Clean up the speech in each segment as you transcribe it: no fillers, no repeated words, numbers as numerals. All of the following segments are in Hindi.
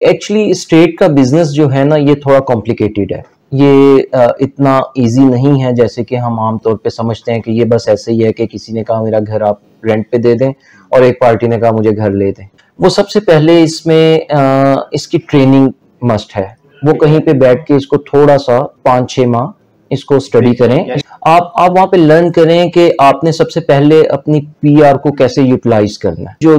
एक्चुअली स्टेट का बिजनेस जो है ना, ये थोड़ा कॉम्प्लिकेटेड है। ये इतना इजी नहीं है जैसे कि हम आम तौर पे समझते हैं कि ये बस ऐसे ही है कि किसी ने कहा मेरा घर आप रेंट पे दे दें और एक पार्टी ने कहा मुझे घर ले दें। वो सबसे पहले इसमें इसकी ट्रेनिंग मस्ट है। वो कहीं पे बैठ के इसको थोड़ा सा 5-6 माह इसको स्टडी करें। आप वहाँ पे लर्न करें कि आपने सबसे पहले अपनी पीआर को कैसे यूटिलाइज करना है। जो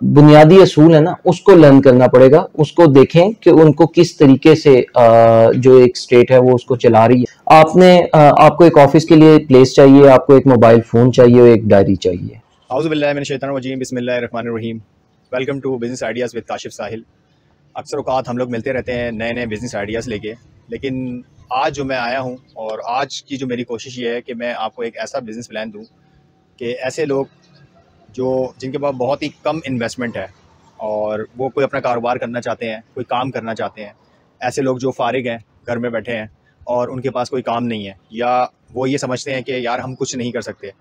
बुनियादी असूल है ना, उसको लर्न करना पड़ेगा। उसको देखें कि उनको किस तरीके से जो एक स्टेट है वो उसको चला रही है। आपको एक ऑफिस के लिए प्लेस चाहिए, आपको एक मोबाइल फोन चाहिए और एक डायरी चाहिए। बिस्मिल्लाहिर्रहमानिर्रहीम। Welcome to business ideas with Kashif Sahil. अक्सर औक़ात हम लोग मिलते रहते हैं नए नए बिज़नेस आइडियाज़ लेके, लेकिन आज जो मैं आया हूँ और आज की जो मेरी कोशिश ये है कि मैं आपको एक ऐसा बिज़नेस प्लान दूँ कि ऐसे लोग जिनके पास बहुत ही कम इन्वेस्टमेंट है और वो कोई अपना कारोबार करना चाहते हैं, कोई काम करना चाहते हैं, ऐसे लोग जो फारिग हैं, घर में बैठे हैं और उनके पास कोई काम नहीं है, या वो ये समझते हैं कि यार हम कुछ नहीं कर सकते,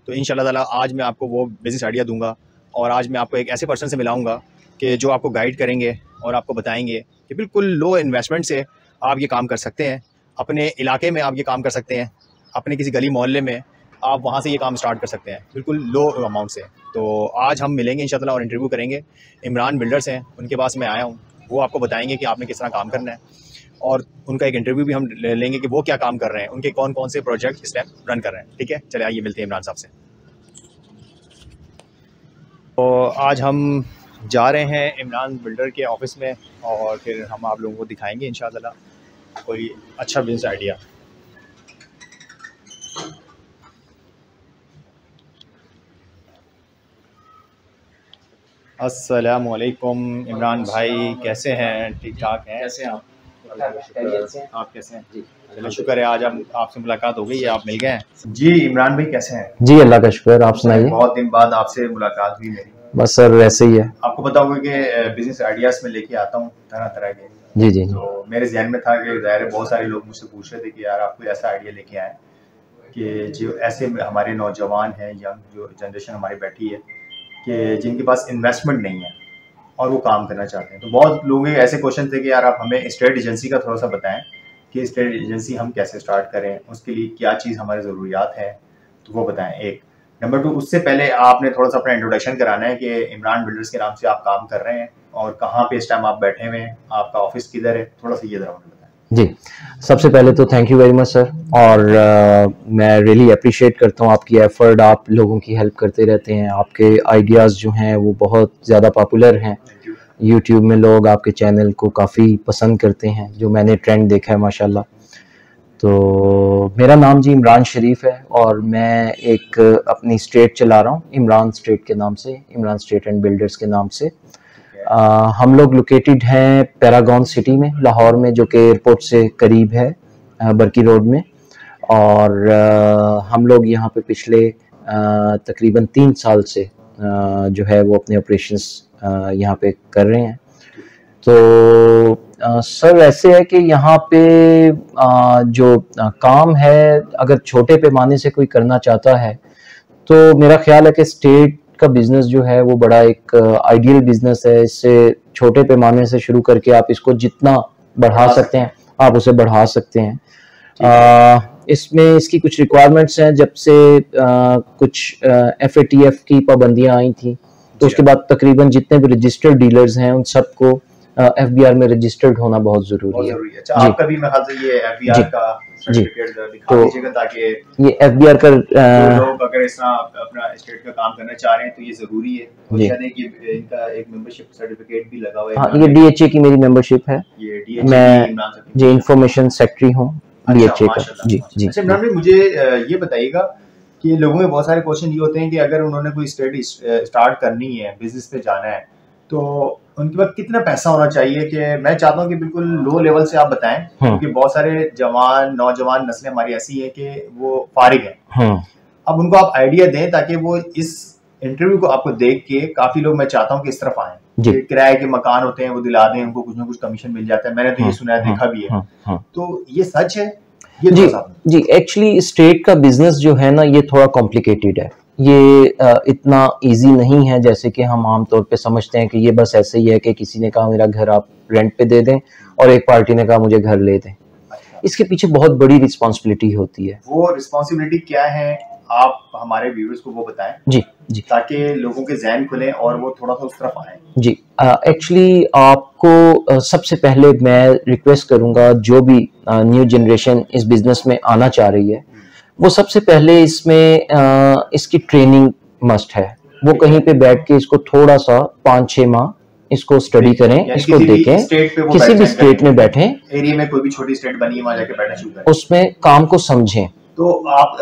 तो इंशाल्लाह ताला आज मैं आपको वो बिज़नेस आइडिया दूंगा। और आज मैं आपको एक ऐसे पर्सन से मिलाऊंगा कि जो आपको गाइड करेंगे और आपको बताएंगे कि बिल्कुल लो इन्वेस्टमेंट से आप ये काम कर सकते हैं, अपने इलाके में आप ये काम कर सकते हैं, अपने किसी गली मोहल्ले में आप वहाँ से ये काम स्टार्ट कर सकते हैं बिल्कुल लो अमाउंट से। तो आज हम मिलेंगे इंशाल्लाह और इंटरव्यू करेंगे। इमरान बिल्डर्स हैं, उनके पास मैं आया हूँ। वो आपको बताएंगे कि आपने किस तरह काम करना है और उनका एक इंटरव्यू भी हम लेंगे कि वो क्या काम कर रहे हैं, उनके कौन कौन से प्रोजेक्ट इस टाइम रन कर रहे हैं। ठीक है, चलिए आइए मिलते हैं इमरान साहब से। तो आज हम जा रहे हैं इमरान बिल्डर के ऑफिस में और फिर हम आप लोगों को दिखाएंगे इंशाल्लाह कोई अच्छा बिजनेस आइडिया। अस्सलाम वालेकुम इमरान भाई, कैसे हैं? ठीक ठाक हैं? कैसे हैं आप? आप कैसे हैं? जी चलो शुक्र है, आज हम आपसे मुलाकात हो गई है, आप मिल गए हैं। जी इमरान भाई कैसे हैं? जी अल्लाह का शुक्र, आप सुनाइए। बहुत दिन बाद आपसे मुलाकात हुई मेरी। बस सर वैसे ही है। आपको पता होगा कि बिजनेस आइडियाज में लेके आता हूँ तरह तरह के। जी जी। तो मेरे जहन में था कि ज़ाहिर है बहुत सारे लोग मुझसे पूछ रहे थे कि यार आप कोई ऐसा आइडिया लेके आए कि जो ऐसे हमारे नौजवान हैं, यंग जो जनरेशन हमारी बैठी है कि जिनके पास इन्वेस्टमेंट नहीं है और वो काम करना चाहते हैं। तो बहुत लोगों के ऐसे क्वेश्चन थे कि यार आप हमें स्टेट एजेंसी का थोड़ा सा बताएं कि स्टेट एजेंसी हम कैसे स्टार्ट करें, उसके लिए क्या चीज़ हमारी ज़रूरियात है, तो वो बताएं। एक नंबर 2, उससे पहले आपने थोड़ा सा अपना इंट्रोडक्शन कराना है कि इमरान बिल्डर्स के नाम से आप काम कर रहे हैं और कहाँ पे इस टाइम आप बैठे हुए हैं, आपका ऑफिस किधर है, थोड़ा सा ये जरा मुझे बताएं। जी सबसे पहले तो thank you very much sir, और मैं रियली अप्रिशिएट करता हूँ आपकी एफर्ट। आप लोगों की हेल्प करते रहते हैं, आपके आइडियाज़ जो हैं वो बहुत ज़्यादा पॉपुलर हैं। यूट्यूब में लोग आपके चैनल को काफ़ी पसंद करते हैं, जो मैंने ट्रेंड देखा है माशाल्लाह। तो मेरा नाम जी इमरान शरीफ है और मैं एक अपनी स्टेट चला रहा हूँ इमरान स्टेट के नाम से, इमरान स्टेट एंड बिल्डर्स के नाम से। हम लोग लोकेटेड हैं पैरागॉन सिटी में, लाहौर में, जो कि एयरपोर्ट से करीब है, बरकी रोड में। और हम लोग यहाँ पे पिछले तकरीबन 3 साल से जो है वो अपने ऑपरेशंस यहाँ पे कर रहे हैं। तो सर ऐसे है कि यहाँ पे जो काम है, अगर छोटे पैमाने से कोई करना चाहता है तो मेरा ख्याल है कि स्टेट का बिजनेस जो है वो बड़ा एक आइडियल बिजनेस है। इससे छोटे पैमाने से शुरू करके आप इसको जितना बढ़ा सकते हैं आप उसे बढ़ा सकते हैं। इसमें इसकी कुछ रिक्वायरमेंट्स हैं। जब से कुछ FATF की पाबंदियां आई थी तो उसके बाद तकरीबन जितने भी रजिस्टर्ड डीलर्स हैं उन सबको FBR में रजिस्टर्ड होना बहुत जरूरी है। अच्छा, आपका भी मैं ख्याल से ये FBR का सर्टिफिकेट दिखा दीजिएगा ताकि ये FBR का लोग अगर इस तरह अपना स्टेट का काम करना चाह रहे हैं तो ये जरूरी है। मुझे याद है कि इनका एक मेंबरशिप सर्टिफिकेट भी लगा हुआ है। हाँ, ये DHA की मेरी मेंबरशिप है। ये DHA मैं जी इंफॉर्मेशन सेक्रेटरी हूँ DHA का। जी जी। अच्छा इमरान भाई, मुझे ये बताइएगा कि लोगों के बहुत सारे क्वेश्चन ये होते हैं कि अगर उन्होंने कोई स्टेट स्टार्ट करनी है, बिजनेस पे जाना है, तो उनके पास कितना पैसा होना चाहिए? कि मैं चाहता हूँ कि बिल्कुल लो लेवल से आप बताएं, क्योंकि बहुत सारे नौजवान नस्लें हमारी ऐसी है कि वो फारिग हैं। अब उनको आप आइडिया दें ताकि वो इस इंटरव्यू को आपको देख के, काफी लोग मैं चाहता हूँ कि इस तरफ आए। किराए के मकान होते हैं वो दिला दें, उनको कुछ ना कुछ कमीशन मिल जाता है। मैंने तो ये सुना है, देखा भी है। तो ये सच है? जी एक्चुअली स्टेट का बिजनेस जो है ना ये थोड़ा कॉम्प्लिकेटेड है। ये इतना इजी नहीं है जैसे कि हम आमतौर पे समझते हैं कि ये बस ऐसे ही है कि किसी ने कहा मेरा घर आप रेंट पे दे दें और एक पार्टी ने कहा मुझे घर ले दें। इसके पीछे बहुत बड़ी रिस्पॉन्सिबिलिटी होती है। वो रिस्पॉन्सिबिलिटी क्या है, आप हमारे व्यूअर्स को वो बताएं जी जी, ताकि लोगों के ज़हन खुले और वो थोड़ा सा उस तरफ आए। जी, एक्चुअली आपको सबसे पहले मैं रिक्वेस्ट करूंगा जो भी न्यू जनरेशन इस बिजनेस में आना चाह रही है, वो सबसे पहले इसमें इसकी ट्रेनिंग मस्ट है। वो कहीं पे बैठ के इसको थोड़ा सा 5-6 माह इसको स्टडी करें, इसको देखें, किसी भी स्टेट में बैठें, एरिया में कोई भी छोटी स्टेट बनी है वहां जाके बैठना शुरू करें, उसमें काम को समझें। तो आप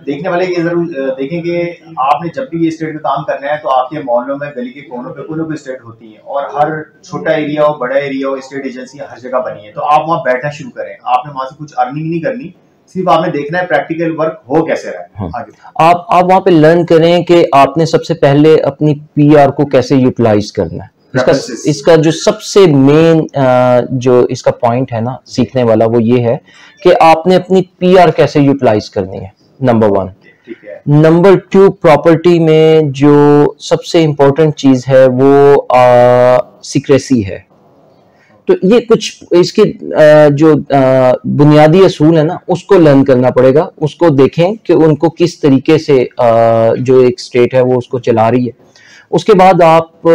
देखने वाले ये जरूर देखेंगे, आपने जब भी ये स्टेट में काम करना है तो आपके मोहल्लों में गली के कोनों पे कोई ना कोई स्टेट होती है और हर छोटा एरिया हो बड़ा एरिया हो स्टेट एजेंसी हर जगह बनी है। तो आप वहाँ बैठना शुरू करें, आपने वहां से कुछ अर्निंग नहीं करनी, सिर्फ आपने देखना है प्रैक्टिकल वर्क हो कैसे रहा है। आगे आप वहाँ पे लर्न करें कि आपने सबसे पहले अपनी पीआर को कैसे यूटिलाइज करना है। इसका जो सबसे मेन जो इसका पॉइंट है ना सीखने वाला, वो ये है कि आपने अपनी पीआर कैसे यूटिलाइज करनी है, नंबर 1। नंबर 2, प्रॉपर्टी में जो सबसे इम्पोर्टेंट चीज है वो सीक्रेसी है। तो ये कुछ इसके जो बुनियादी असूल है ना, उसको लर्न करना पड़ेगा। उसको देखें कि उनको किस तरीके से जो एक स्टेट है वो उसको चला रही है। उसके बाद आप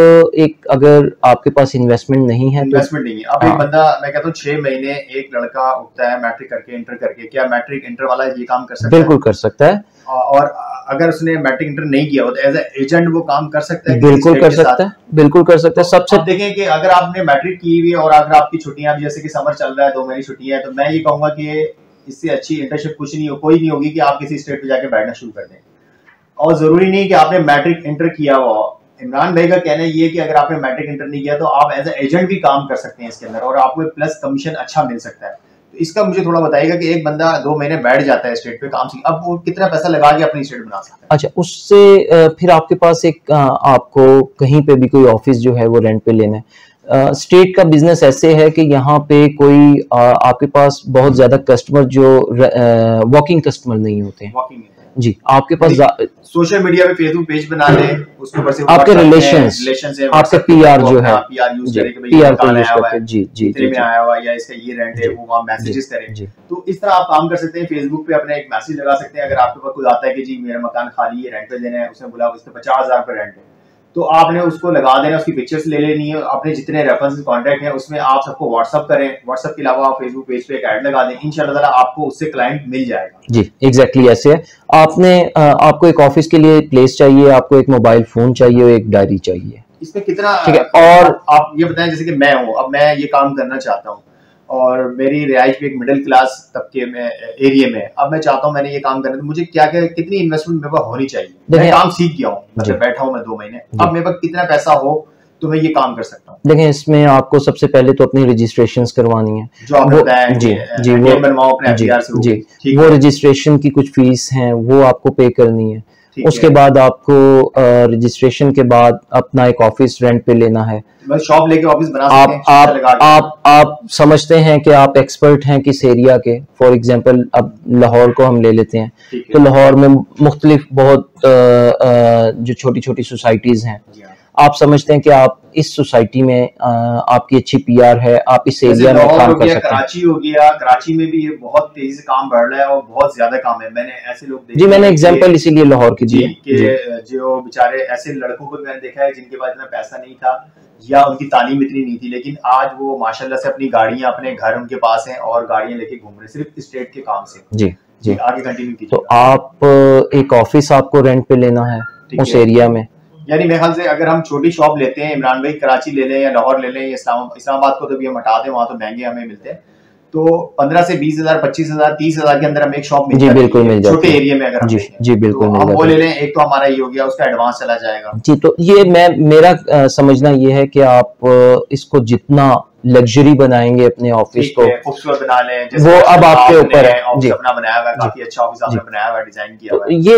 अगर आपके पास इन्वेस्टमेंट नहीं है, इन्वेस्टमेंट नहीं है, अब एक बंदा, मैं कहता हूँ 6 महीने एक लड़का उठता है मैट्रिक करके इंटर करके, क्या मैट्रिक इंटर वाला ये काम कर सकता है? बिल्कुल कर सकता है। और अगर उसने मैट्रिक इंटर नहीं किया हो तो एज एजेंट वो काम कर सकता है? बिल्कुल कर सकता है, बिल्कुल कर सकता है। सबसे देखें कि अगर आपने मैट्रिक की हुई है और अगर आपकी छुट्टियां भी, जैसे कि समर चल रहा है, 2 महीने छुट्टियां है, तो मैं ये कहूंगा कि इससे अच्छी इंटर्नशिप कुछ नहीं हो, कोई नहीं होगी कि आप किसी स्टेट पे जाके बैठना शुरू कर दें। और जरूरी नहीं कि आपने मैट्रिक इंटर किया हुआ। इमरान भाई का कहना ये है कि अगर आपने मैट्रिक इंटर नहीं किया तो आप एज एजेंट भी काम कर सकते हैं इसके अंदर और आपको एक प्लस कमीशन अच्छा मिल सकता है। तो इसका मुझे थोड़ा बताइएगा कि एक बंदा 2 महीने बैठ जाता है स्टेट पे काम से, अब वो कितना पैसा लगा के अपनी स्टेट बना सकता है? अच्छा, उससे फिर आपके पास एक आपको कहीं पे भी कोई ऑफिस जो है वो रेंट पे लेना है। स्टेट का बिजनेस ऐसे है कि यहाँ पे कोई आपके पास बहुत ज्यादा कस्टमर जो वॉकिंग कस्टमर नहीं होते हैं। जी, आपके पास सोशल मीडिया पे फेसबुक पेज बना ले, उसके ऊपर से आपके रिलेशंस है, आपका पीआर जो है, पीआर यूज करे कि पीआर को यूज करके जी जी इतने में आया हुआ या इसका ये रेंट है, वो वहाँ मैसेजेस करें। तो इस तरह आप काम कर सकते हैं। फेसबुक पे अपने एक मैसेज लगा सकते हैं, अगर आपके पास कोई आता है कि जी मेरा मकान खाली है, रेंट पे देना है, उसने बोला उसके 50,000 रुपए रेंट है, तो आपने उसको लगा देना, उसकी पिक्चर्स ले लेनी है, अपने जितने रेफरेंस कॉन्टैक्ट हैं उसमें आप सबको व्हाट्सअप करें। व्हाट्सअप के अलावा आप फेसबुक पेज पे एक ऐड लगा दें, इंशाल्लाह आपको उससे क्लाइंट मिल जाएगा। जी, एग्जैक्टली ऐसे है। आपको एक ऑफिस के लिए प्लेस चाहिए, आपको एक मोबाइल फोन चाहिए और एक डायरी चाहिए। इसमें कितना, ठीक है। और आप ये बताएं, जैसे कि मैं हूँ, अब मैं ये काम करना चाहता हूँ और मेरी रिहाइश भी एक मिडिल क्लास तबके में एरिया में, अब मैं चाहता हूँ मैंने ये काम करना, तो मुझे क्या क्या कितनी इन्वेस्टमेंट मेरे पास होनी चाहिए? मैं काम सीख गया हूँ, मतलब बैठा हूँ मैं 2 महीने, अब मेरे पास कितना पैसा हो तो मैं ये काम कर सकता हूँ? देखें, इसमें आपको सबसे पहले तो अपनी रजिस्ट्रेशंस करवानी है, जो आपने बताया। जी जी, वो बनवाओ अपने एफडीआर से। जी, वो रजिस्ट्रेशन की कुछ फीस हैं वो आपको पे करनी है। उसके बाद आपको रजिस्ट्रेशन के बाद अपना एक ऑफिस रेंट पे लेना है। शॉप लेके ऑफिस बना सकते हैं। आप समझते हैं कि आप एक्सपर्ट हैं किस एरिया के। फॉर एग्जांपल अब लाहौर को हम ले लेते हैं, तो लाहौर में मुख्तलिफ बहुत जो छोटी छोटी सोसाइटीज हैं, आप समझते हैं कि आप इस सोसाइटी में आपकी अच्छी पीआर है, आप इस एरिया में काम कर सकते हैं। कराची हो गया, कराची में भी ये बहुत तेजी से काम बढ़ रहा है और बहुत ज्यादा काम है। मैंने ऐसे लोग देखे, जी, मैंने एग्जांपल इसीलिए लाहौर की दी कि जो बेचारे ऐसे लड़कों को मैंने देखा है जिनके पास इतना पैसा नहीं था या उनकी तालीम इतनी नहीं थी, लेकिन आज वो माशाल्लाह से अपनी गाड़ियां, अपने घर उनके पास हैं और गाड़ियां लेके घूम रहे सिर्फ स्टेट के काम से। जी जी, आगे कंटिन्यू कीजिए। तो आप एक ऑफिस आपको रेंट पे लेना है उस एरिया में, यानी मेरे ख्याल से अगर हम छोटी शॉप लेते हैं, इमरान भाई कराची ले लें या लाहौर ले लें या इस्लामाबाद को तो भी हम हटा दें, वहां तो महंगे हमें मिलते हैं, तो 15 से 20,000, 25,000, 30,000 के अंदर हमें एक शॉप मिल जाती है छोटे एरिया में। अगर जी बिल्कुल, हम वो ले लें, एक तो हमारा ये हो गया, उसका एडवांस चला जाएगा। जी, तो ये मेरा समझना ये है कि आप इसको जितना लग्जरी बनाएंगे अपने ऑफिस को, खूबसूरत बना लें, वो अब आपके ऊपर है। जी, अपना बनाया हुआ है, काफी अच्छा ऑफिस आपने बनाया हुआ है, डिजाइन किया हुआ है। ये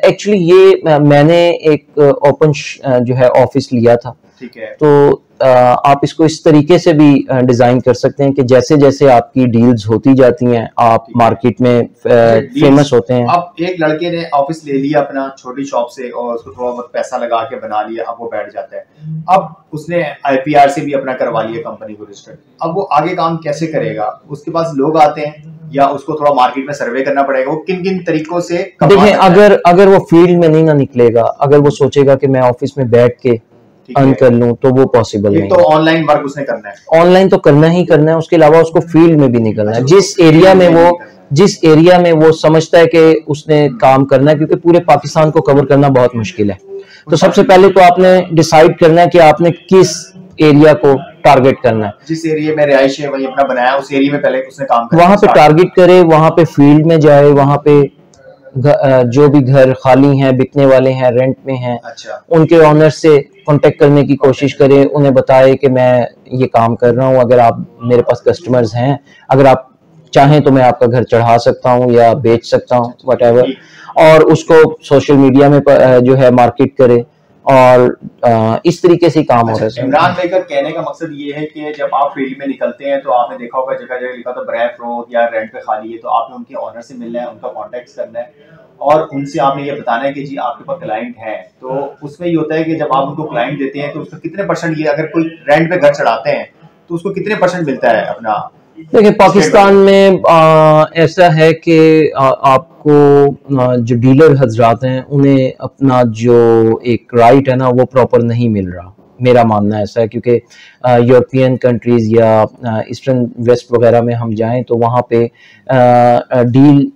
एक्चुअली ये मैंने एक ओपन जो है ऑफिस लिया था, ठीक है। तो आप इसको इस तरीके से भी डिजाइन कर सकते हैं कि जैसे जैसे आपकी डील्स होती जाती हैं आप मार्केट में फेमस होते हैं। अब एक लड़के ने ऑफिस ले लिया अपना छोटी शॉप से और उसको थोड़ा बहुत पैसा लगा के बना लिया, अब वो बैठ जाता है। अब उसने IPR से भी अपना करवा लिया कंपनी को रजिस्टर्ड, अब वो आगे काम कैसे करेगा? उसके पास लोग आते हैं या उसको थोड़ा मार्केट में सर्वे करना पड़ेगा? वो किन किन तरीकों से देखिए, अगर वो फील्ड में नहीं ना निकलेगा, अगर वो सोचेगा कि मैं ऑफिस में बैठ के अर्न कर लूं, तो वो पॉसिबल नहीं। तो ऑनलाइन वर्क उसने करना है, ऑनलाइन तो करना ही करना है, उसके अलावा उसको फील्ड में भी निकलना है। जिस एरिया में वो समझता है कि उसने काम करना है, क्योंकि पूरे पाकिस्तान को कवर करना बहुत मुश्किल है। तो सबसे पहले तो आपने डिसाइड करना है कि आपने किस एरिया को टारगेट करना है। जिस एरिया में रिहाइश है वही अपना बनाया, उस एरिया में पहले उसने काम करना, वहां पे टारगेट करे, वहां पे फील्ड में जाए, वहां पे जो भी घर खाली हैं, बिकने वाले हैं, रेंट में हैं, अच्छा, उनके ऑनर से कांटेक्ट करने की कोशिश करें, उन्हें बताए कि मैं ये काम कर रहा हूँ, अगर आप मेरे पास कस्टमर्स हैं, अगर आप चाहें तो मैं आपका घर चढ़ा सकता हूँ या बेच सकता हूँ, व्हाटएवर। और उसको सोशल मीडिया में जो है मार्केट करे, और इस तरीके से काम हो रहा है। इमरान भाई का कहने का मकसद ये है कि जब आप फील्ड में निकलते हैं तो आपने देखा होगा जगह जगह लिखा था ब्रैफ रोड या रेंट पे खाली है, तो आपने उनके ऑनर से मिलना है, उनका कॉन्टेक्ट करना है और उनसे आपने ये बताना है कि जी आपके पास क्लाइंट है। तो उसमें ये होता है कि जब आप उनको क्लाइंट देते हैं तो उसका कितने %, ये अगर कोई रेंट पे घर चढ़ाते हैं तो उसको कितने % मिलता है अपना? देखिए, पाकिस्तान में ऐसा है कि आपको जो डीलर हजरात हैं उन्हें अपना जो एक राइट है ना वो प्रॉपर नहीं मिल रहा, मेरा मानना ऐसा है। क्योंकि यूरोपियन कंट्रीज या ईस्टर्न वेस्ट वगैरह में हम जाएं तो वहाँ पे डील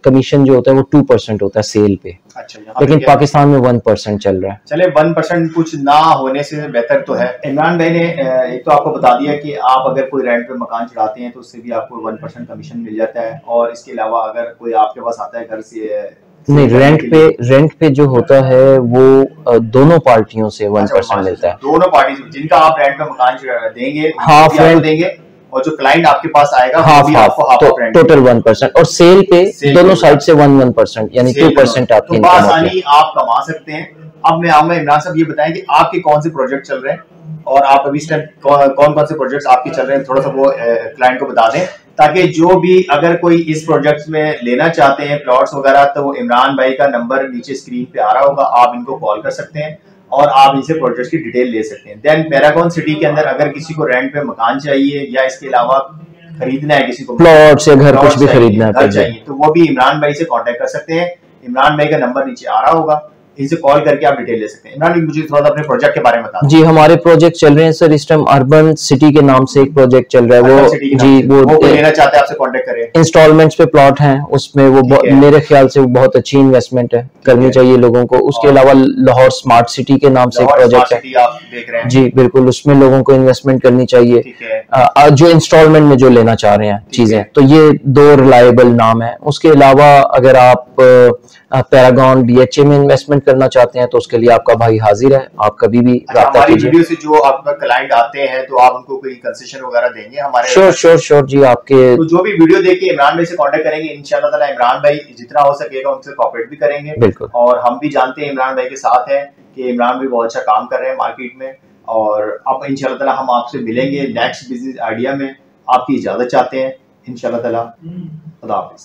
कमीशन जो होता है वो 2% होता है सेल पे। अच्छा, लेकिन पाकिस्तान में 1% चल रहा है। चले 1% कुछ ना होने से बेहतर तो है। इमरान भाई ने एक तो आपको बता दिया कि आप अगर कोई रेंट पे मकान चढ़ाते हैं तो उससे भी आपको 1% कमीशन मिल जाता है, और इसके अलावा अगर कोई आपके पास आता है घर से नहीं, रेंट पे जो होता है वो दोनों पार्टियों से 1% मिलता है। दोनों पार्टी जिनका आप रेंट पे मकान देंगे हाफ रेंट देंगे, और जो क्लाइंट आपके पास आएगा हाफ टोटल 1%, और सेल पे दोनों साइड से 1% यानी 2% आपकी इनकम होती है। आप कमा सकते हैं। अब मैं आऊंगा, इमरान साहब ये बताएं कि आपके कौन से प्रोजेक्ट चल रहे हैं और आप अभी इस टाइम कौन कौन से प्रोजेक्ट्स आपके चल रहे हैं, थोड़ा सा वो क्लाइंट को बता दें, ताकि जो भी अगर कोई इस प्रोजेक्ट में लेना चाहते हैं प्लॉट्स वगैरह, तो वो इमरान भाई का नंबर नीचे स्क्रीन पे आ रहा होगा, आप इनको कॉल कर सकते हैं और आप इनसे प्रोजेक्ट की डिटेल ले सकते हैं। देन पैरागॉन सिटी के अंदर अगर किसी को रेंट पे मकान चाहिए या इसके अलावा खरीदना है, किसी को प्लॉट से घर कुछ भी खरीदना चाहिए, तो वो भी इमरान भाई से कांटेक्ट कर सकते हैं। इमरान भाई का नंबर नीचे आ रहा होगा, इनसे कॉल करके आप डिटेल ले सकते हैं। इमरान भाई मुझे थोड़ा सा अपने प्रोजेक्ट के बारे में बताओ। जी, हमारे प्रोजेक्ट चल रहे हैं सर इस टाइम अर्बन सिटी के नाम से एक प्रोजेक्ट चल रहा है। वो लेना चाहते हैं आपसे कांटेक्ट करें, इंस्टॉलमेंट्स पे प्लॉट हैं उसमें, वो मेरे ख्याल से वो बहुत अच्छी इन्वेस्टमेंट है, करनी चाहिए लोगों को। उसके अलावा लाहौर स्मार्ट सिटी के नाम से एक प्रोजेक्ट है, आप देख रहे हैं जी बिल्कुल, उसमें लोगों को इन्वेस्टमेंट करनी चाहिए जो इंस्टॉलमेंट में जो लेना चाह रहे हैं चीजें। तो ये 2 रिलायबल नाम है। उसके अलावा अगर आप पैरागॉन BHA में इन्वेस्टमेंट करना चाहते हैं तो उसके लिए आपका भाई हाजिर है, आप कभी भी राब्ता कीजिए। वीडियो से जो आपका क्लाइंट आते हैं तो आप उनको कोई कंसेशन वगैरह देंगे हमारे? श्योर जी, आपके तो जो भी वीडियो देख के इमरान भाई से कांटेक्ट करेंगे, इंशाल्लाह ताला इमरान भाई जितना हो सकेगा उनसे कोऑपरेट भी करेंगे। बिल्कुल, और हम भी जानते हैं इमरान भाई के साथ हैं कि इमरान भाई बहुत अच्छा काम कर रहे हैं मार्केट में, और अब इंशाल्लाह ताला हम आपसे मिलेंगे नेक्स्ट बिजनेस आइडिया में। आपकी इजाजत चाहते हैं इंशाल्लाह ताला। खुदा हाफिज़।